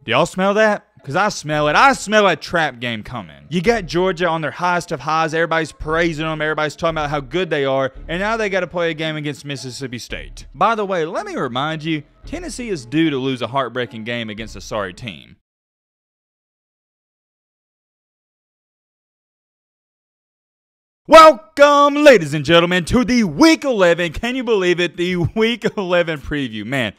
Do y'all smell that? Because I smell it. I smell a trap game coming. You got Georgia on their highest of highs. Everybody's praising them. Everybody's talking about how good they are. And now they got to play a game against Mississippi State. By the way, let me remind you, Tennessee is due to lose a heartbreaking game against a sorry team. Welcome, ladies and gentlemen, to the Week 11. Can you believe it? The Week 11 preview. Man,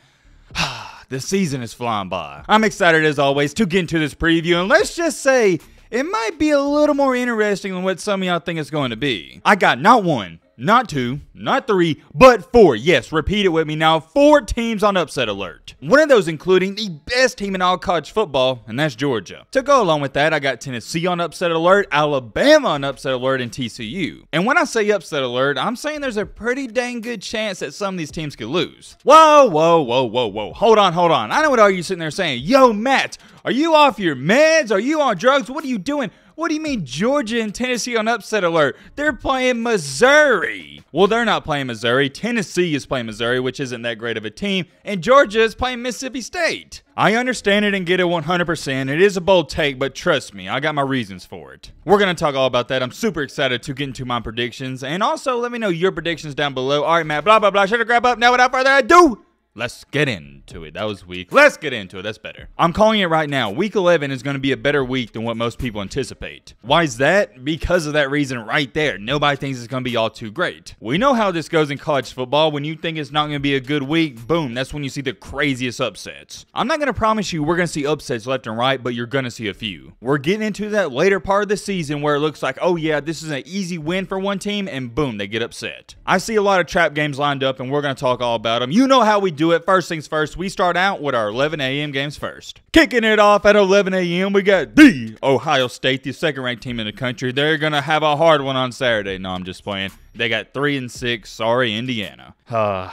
the season is flying by. I'm excited as always to get into this preview, and let's just say it might be a little more interesting than what some of y'all think it's going to be. I got not one, not two, not three, but four. Yes, repeat it with me now. 4 teams on upset alert. One of those including the best team in all college football, and that's Georgia. To go along with that, I got Tennessee on upset alert, Alabama on upset alert, and TCU. And when I say upset alert, I'm saying there's a pretty dang good chance that some of these teams could lose. Whoa, whoa, whoa, whoa, whoa. Hold on, hold on. I know what all you sitting there saying. Yo, Matt, are you off your meds? Are you on drugs? What are you doing? What do you mean Georgia and Tennessee on upset alert? They're playing Missouri. Well, they're not playing Missouri. Tennessee is playing Missouri, which isn't that great of a team, and Georgia is playing Mississippi State. I understand it and get it 100%. It is a bold take, but trust me, I got my reasons for it. We're going to talk all about that. I'm super excited to get into my predictions, and also let me know your predictions down below. All right, Matt, blah, blah, blah. Shut up, grab up. Now, without further ado, let's get into it. That was weak. Let's get into it. That's better. I'm calling it right now. Week 11 is going to be a better week than what most people anticipate. Why is that? Because of that reason right there. Nobody thinks it's going to be all too great. We know how this goes in college football. When you think it's not going to be a good week, boom, that's when you see the craziest upsets. I'm not going to promise you we're going to see upsets left and right, but you're going to see a few. We're getting into that later part of the season where it looks like, oh yeah, this is an easy win for one team, and boom, they get upset. I see a lot of trap games lined up, and we're going to talk all about them. You know how we do it. First things first, we start out with our 11 a.m. games first. Kicking it off at 11 a.m., we got the Ohio State, the second-ranked team in the country. They're going to have a hard one on Saturday. No, I'm just playing. They got 3-6. Sorry, Indiana. I'm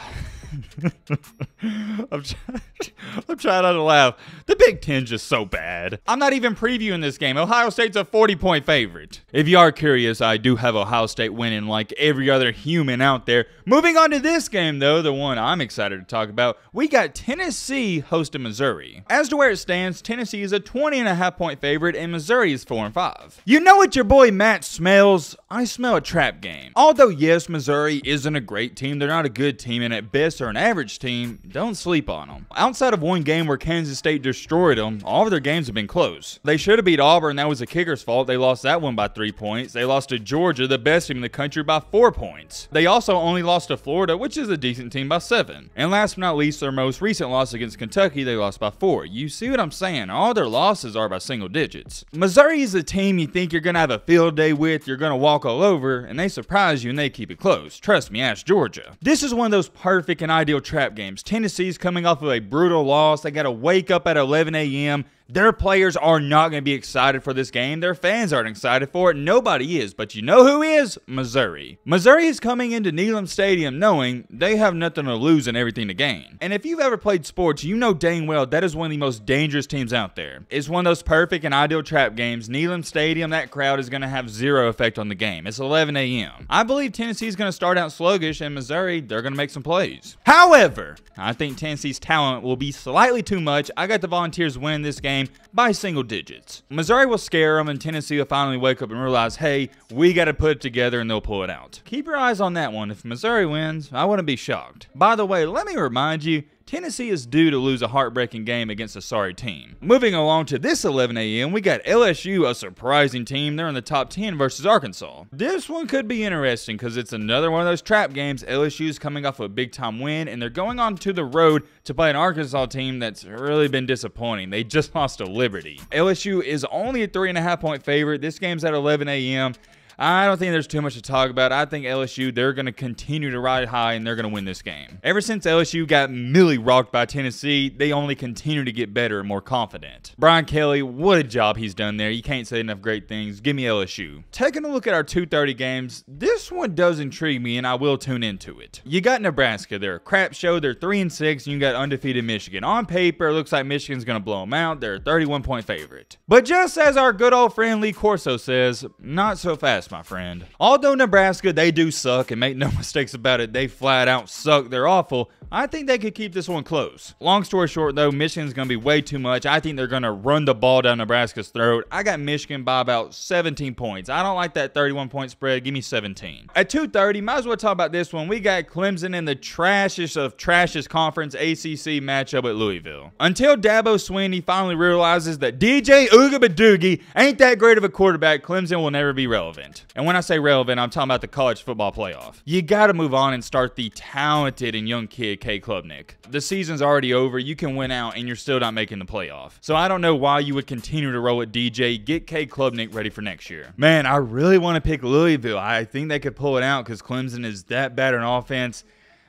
trying not to laugh. The Big Ten's just so bad. I'm not even previewing this game. Ohio State's a 40-point favorite. If you are curious, I do have Ohio State winning like every other human out there. Moving on to this game, though, the one I'm excited to talk about, we got Tennessee hosting Missouri. As to where it stands, Tennessee is a 20.5-point favorite, and Missouri is 4-5. You know what your boy Matt smells? I smell a trap game. Although, yes, Missouri isn't a great team. They're not a good team, and at best, an average team, don't sleep on them. Outside of one game where Kansas State destroyed them, all of their games have been close. They should have beat Auburn. That was the kicker's fault. They lost that one by 3 points. They lost to Georgia, the best team in the country, by 4 points. They also only lost to Florida, which is a decent team, by 7. And last but not least, their most recent loss against Kentucky, they lost by 4. You see what I'm saying? All their losses are by single digits. Missouri is a team you think you're going to have a field day with, you're going to walk all over, and they surprise you and they keep it close. Trust me, ask Georgia. This is one of those perfect and ideal trap games. Tennessee's coming off of a brutal loss. They got to wake up at 11 a.m. Their players are not going to be excited for this game. Their fans aren't excited for it. Nobody is. But you know who is? Missouri. Missouri is coming into Neyland Stadium knowing they have nothing to lose and everything to gain. And if you've ever played sports, you know dang well that is one of the most dangerous teams out there. It's one of those perfect and ideal trap games. Neyland Stadium, that crowd is going to have zero effect on the game. It's 11 a.m. I believe Tennessee's going to start out sluggish, and Missouri, they're going to make some plays. However, I think Tennessee's talent will be slightly too much. I got the Volunteers winning this game by single digits. Missouri will scare them, and Tennessee will finally wake up and realize, hey, we got to put it together, and they'll pull it out. Keep your eyes on that one. If Missouri wins, I wouldn't be shocked. By the way, let me remind you, Tennessee is due to lose a heartbreaking game against a sorry team. Moving along to this 11 a.m., we got LSU, a surprising team. They're in the top 10 versus Arkansas. This one could be interesting because it's another one of those trap games. LSU's coming off a big-time win, and they're going on to the road to play an Arkansas team that's really been disappointing. They just lost to Liberty. LSU is only a 3.5-point favorite. This game's at 11 a.m. I don't think there's too much to talk about. I think LSU, they're going to continue to ride high, and they're going to win this game. Ever since LSU got milly rocked by Tennessee, they only continue to get better and more confident. Brian Kelly, what a job he's done there. You can't say enough great things. Give me LSU. Taking a look at our 2:30 games, this one does intrigue me, and I will tune into it. You got Nebraska. They're a crap show. They're 3-6, and you got undefeated Michigan. On paper, it looks like Michigan's going to blow them out. They're a 31-point favorite. But just as our good old friend Lee Corso says, not so fast, Yes, my friend. Although Nebraska, they do suck, and make no mistakes about it, they flat out suck. They're awful. I think they could keep this one close. Long story short, though, Michigan's going to be way too much. I think they're going to run the ball down Nebraska's throat. I got Michigan by about 17 points. I don't like that 31-point spread. Give me 17. At 2:30, might as well talk about this one. We got Clemson in the trashiest of trashiest conference ACC matchup at Louisville. Until Dabo Swinney finally realizes that DJ Oogie ain't that great of a quarterback, Clemson will never be relevant. And when I say relevant, I'm talking about the college football playoff. You got to move on and start the talented and young kid, Cade Klubnik. The season's already over. You can win out and you're still not making the playoff. So I don't know why you would continue to roll with DJ. Get Cade Klubnik ready for next year. Man, I really want to pick Louisville. I think they could pull it out because Clemson is that bad on offense.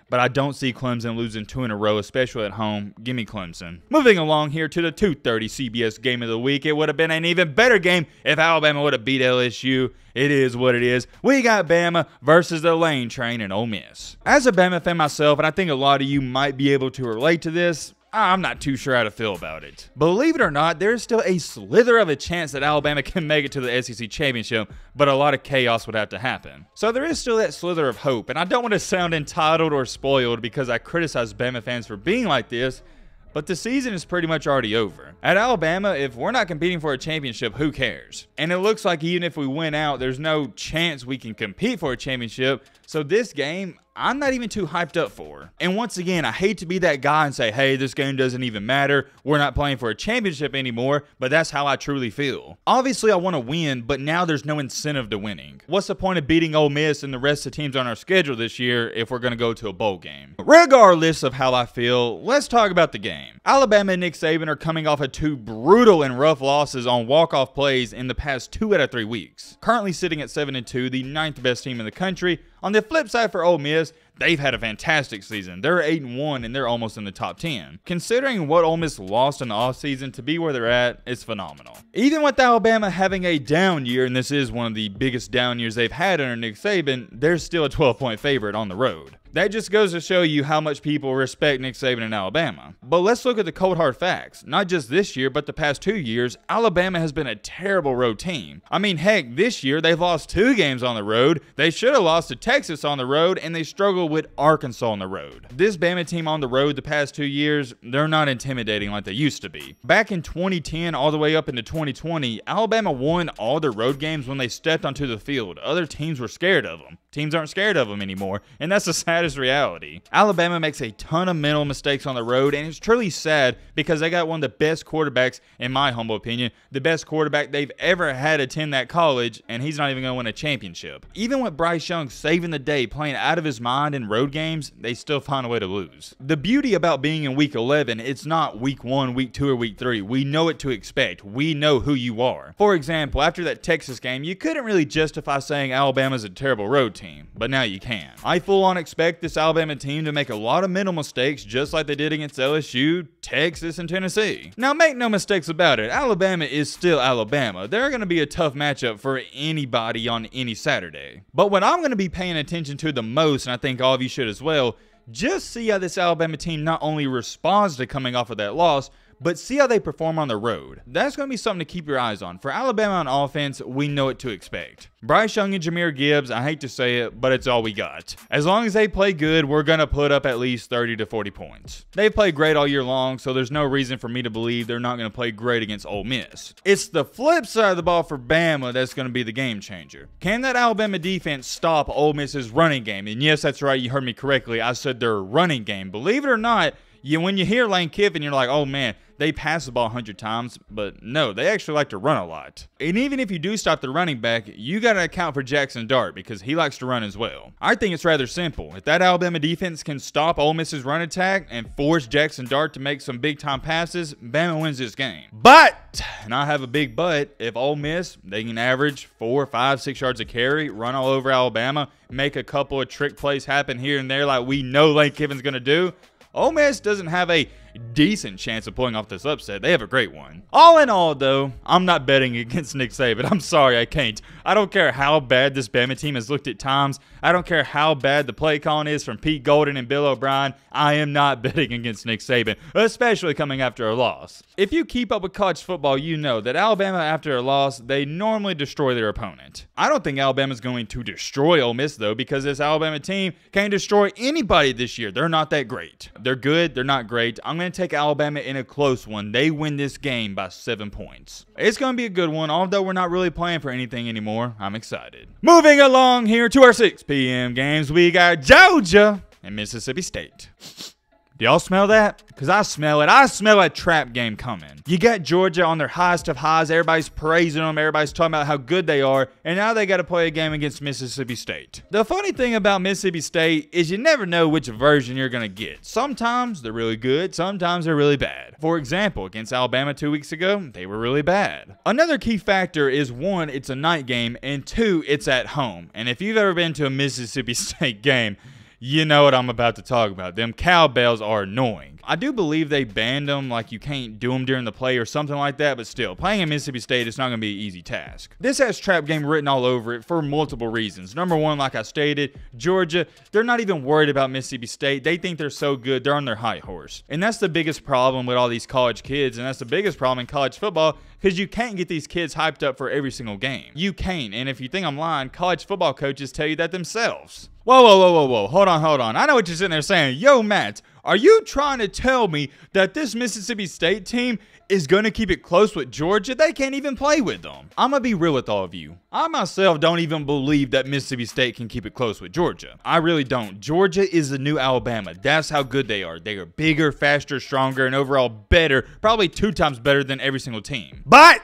But I don't see Clemson losing 2 in a row, especially at home. Give me Clemson. Moving along here to the 2:30 CBS game of the week. It would have been an even better game if Alabama would have beat LSU. It is what it is. We got Bama versus the Lane Train and Ole Miss. As a Bama fan myself, and I think a lot of you might be able to relate to this, I'm not too sure how to feel about it. Believe it or not, there's still a slither of a chance that Alabama can make it to the SEC Championship, but a lot of chaos would have to happen. So there is still that slither of hope, and I don't want to sound entitled or spoiled because I criticize Bama fans for being like this, but the season is pretty much already over. At Alabama, if we're not competing for a championship, who cares? And it looks like even if we win out, there's no chance we can compete for a championship. So this game, I'm not even too hyped up for. And once again, I hate to be that guy and say, hey, this game doesn't even matter. We're not playing for a championship anymore, but that's how I truly feel. Obviously, I want to win, but now there's no incentive to winning. What's the point of beating Ole Miss and the rest of the teams on our schedule this year if we're going to go to a bowl game? Regardless of how I feel, let's talk about the game. Alabama and Nick Saban are coming off of 2 brutal and rough losses on walk-off plays in the past 2 out of 3 weeks. Currently sitting at 7-2, the 9th best team in the country. On the flip side for Ole Miss, they've had a fantastic season. They're 8-1 and they're almost in the top 10. Considering what Ole Miss lost in the offseason, to be where they're at, it's phenomenal. Even with Alabama having a down year, and this is one of the biggest down years they've had under Nick Saban, they're still a 12-point favorite on the road. That just goes to show you how much people respect Nick Saban in Alabama. But let's look at the cold hard facts. Not just this year, but the past 2 years, Alabama has been a terrible road team. I mean, heck, this year they've lost 2 games on the road. They should have lost to Texas on the road, and they struggled with Arkansas on the road. This Bama team on the road the past 2 years, they're not intimidating like they used to be. Back in 2010 all the way up into 2020, Alabama won all their road games when they stepped onto the field. Other teams were scared of them. Teams aren't scared of them anymore, and that's the saddest reality. Alabama makes a ton of mental mistakes on the road, and it's truly sad because they got one of the best quarterbacks, in my humble opinion, the best quarterback they've ever had attend that college, and he's not even going to win a championship. Even with Bryce Young saving the day, playing out of his mind in road games, they still find a way to lose. The beauty about being in week 11, it's not week 1, week 2, or week 3. We know what to expect. We know who you are. For example, after that Texas game, you couldn't really justify saying Alabama's a terrible road team, but now you can. I full on expect this Alabama team to make a lot of mental mistakes just like they did against LSU, Texas, and Tennessee. Now make no mistakes about it, Alabama is still Alabama. They're going to be a tough matchup for anybody on any Saturday. But what I'm going to be paying attention to the most, and I think all of you should as well, just see how this Alabama team not only responds to coming off of that loss, but see how they perform on the road. That's going to be something to keep your eyes on. For Alabama on offense, we know what to expect. Bryce Young and Jahmyr Gibbs, I hate to say it, but it's all we got. As long as they play good, we're going to put up at least 30 to 40 points. They've played great all year long, so there's no reason for me to believe they're not going to play great against Ole Miss. It's the flip side of the ball for Bama that's going to be the game changer. Can that Alabama defense stop Ole Miss's running game? And yes, that's right, you heard me correctly. I said their running game. Believe it or not, when you hear Lane Kiffin, you're like, oh man, they pass the ball 100 times, but no, they actually like to run a lot. And even if you do stop the running back, you got to account for Jackson Dart because he likes to run as well. I think it's rather simple. If that Alabama defense can stop Ole Miss's run attack and force Jackson Dart to make some big time passes, Bama wins this game. But, and I have a big but, if Ole Miss, they can average 4, 5, 6 yards a carry, run all over Alabama, make a couple of trick plays happen here and there like we know Lane Kiffin's going to do, Ole Miss doesn't have a decent chance of pulling off this upset. They have a great one. All in all, though, I'm not betting against Nick Saban. I'm sorry, I can't. I don't care how bad this Bama team has looked at times. I don't care how bad the play calling is from Pete Golden and Bill O'Brien. I am not betting against Nick Saban, especially coming after a loss. If you keep up with college football, you know that Alabama, after a loss, they normally destroy their opponent. I don't think Alabama's going to destroy Ole Miss, though, because this Alabama team can't destroy anybody this year. They're not that great. They're good. They're not great. I'm going to take Alabama in a close one. They win this game by 7 points. It's going to be a good one, although we're not really playing for anything anymore. I'm excited. Moving along here to our 6 p.m. games, we got Georgia and Mississippi State. Do y'all smell that? Because I smell it. I smell a trap game coming. You got Georgia on their highest of highs. Everybody's praising them. Everybody's talking about how good they are. And now they got to play a game against Mississippi State. The funny thing about Mississippi State is you never know which version you're going to get. Sometimes they're really good. Sometimes they're really bad. For example, against Alabama 2 weeks ago, they were really bad. Another key factor is, 1, it's a night game, and 2, it's at home. And if you've ever been to a Mississippi State game, you know what I'm about to talk about. Them cowbells are annoying. I do believe they banned them, like you can't do them during the play or something like that, but still, playing in Mississippi State is not going to be an easy task. This has trap game written all over it for multiple reasons. Number 1, like I stated, Georgia, they're not even worried about Mississippi State. They think they're so good, they're on their high horse. And that's the biggest problem with all these college kids, and that's the biggest problem in college football, because you can't get these kids hyped up for every single game. You can't, and if you think I'm lying, college football coaches tell you that themselves. Whoa. Hold on. I know what you're sitting there saying. Yo, Matt, are you trying to tell me that this Mississippi State team is going to keep it close with Georgia? They can't even play with them. I'm going to be real with all of you. I myself don't even believe that Mississippi State can keep it close with Georgia. I really don't. Georgia is the new Alabama. That's how good they are. They are bigger, faster, stronger, and overall better. Probably 2 times better than every single team. But,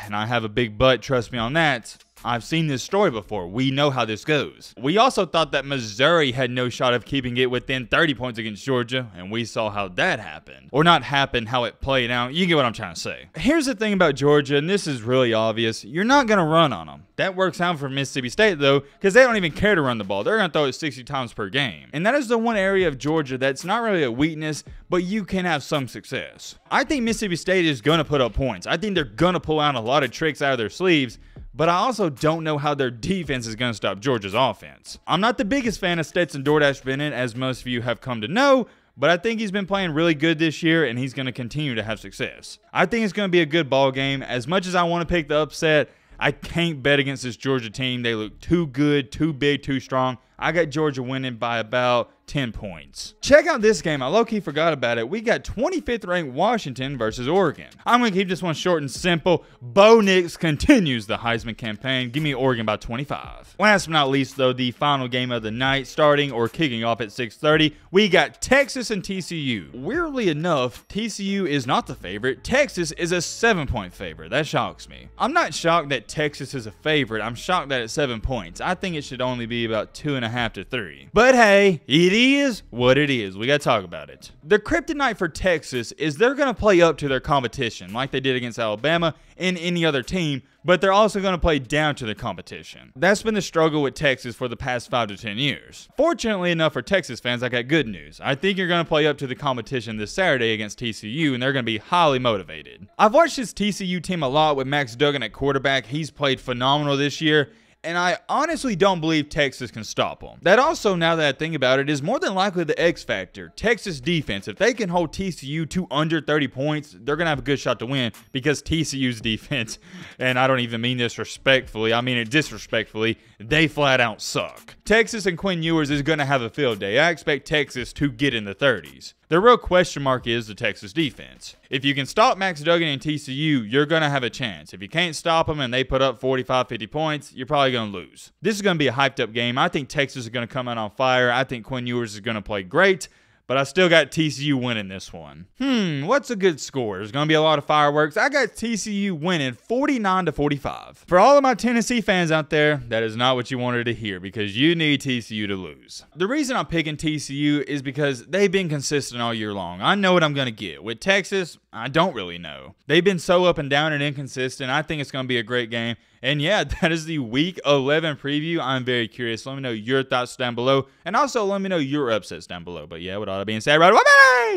and I have a big but, trust me on that, I've seen this story before. We know how this goes. We also thought that Missouri had no shot of keeping it within 30 points against Georgia, and we saw how that happened. Or not happened, how it played out. You get what I'm trying to say. Here's the thing about Georgia, and this is really obvious. You're not going to run on them. That works out for Mississippi State, though, because they don't even care to run the ball. They're going to throw it 60 times per game. And that is the one area of Georgia that's not really a weakness, but you can have some success. I think Mississippi State is going to put up points. I think they're going to pull out a lot of tricks out of their sleeves, but I also don't know how their defense is going to stop Georgia's offense. I'm not the biggest fan of Stetson DoorDash Bennett, as most of you have come to know, but I think he's been playing really good this year, and he's going to continue to have success. I think it's going to be a good ball game. As much as I want to pick the upset, I can't bet against this Georgia team. They look too good, too big, too strong. I got Georgia winning by about 10 points. Check out this game. I low-key forgot about it. We got 25th ranked Washington versus Oregon. I'm going to keep this one short and simple. Bo Nix continues the Heisman campaign. Give me Oregon by 25. Last but not least, though, the final game of the night, starting or kicking off at 6:30, we got Texas and TCU. Weirdly enough, TCU is not the favorite. Texas is a 7-point favorite. That shocks me. I'm not shocked that Texas is a favorite. I'm shocked that it's 7 points. I think it should only be about 2.5 to 3. But hey, it is what it is. We got to talk about it. The kryptonite for Texas is they're going to play up to their competition like they did against Alabama and any other team, but they're also going to play down to the competition. That's been the struggle with Texas for the past 5 to 10 years. Fortunately enough for Texas fans, I got good news. I think you're going to play up to the competition this Saturday against TCU, and they're going to be highly motivated. I've watched this TCU team a lot with Max Duggan at quarterback. He's played phenomenal this year, and I honestly don't believe Texas can stop them. That also, now that I think about it, is more than likely the X factor. Texas defense, if they can hold TCU to under 30 points, they're going to have a good shot to win, because TCU's defense, and I don't even mean this respectfully, I mean it disrespectfully, they flat out suck. Texas and Quinn Ewers is going to have a field day. I expect Texas to get in the 30s. The real question mark is the Texas defense. If you can stop Max Duggan and TCU, you're going to have a chance. If you can't stop them and they put up 45, 50 points, you're probably going to lose. This is going to be a hyped up game. I think Texas is going to come out on fire. I think Quinn Ewers is going to play great, but I still got TCU winning this one. What's a good score? There's going to be a lot of fireworks. I got TCU winning 49-45. For all of my Tennessee fans out there, that is not what you wanted to hear, because you need TCU to lose. The reason I'm picking TCU is because they've been consistent all year long. I know what I'm going to get. With Texas, I don't really know. They've been so up and down and inconsistent. I think it's going to be a great game. And yeah, that is the Week 11 preview. I'm very curious. Let me know your thoughts down below. And also let me know your upsets down below. But yeah, with all that being said, right away.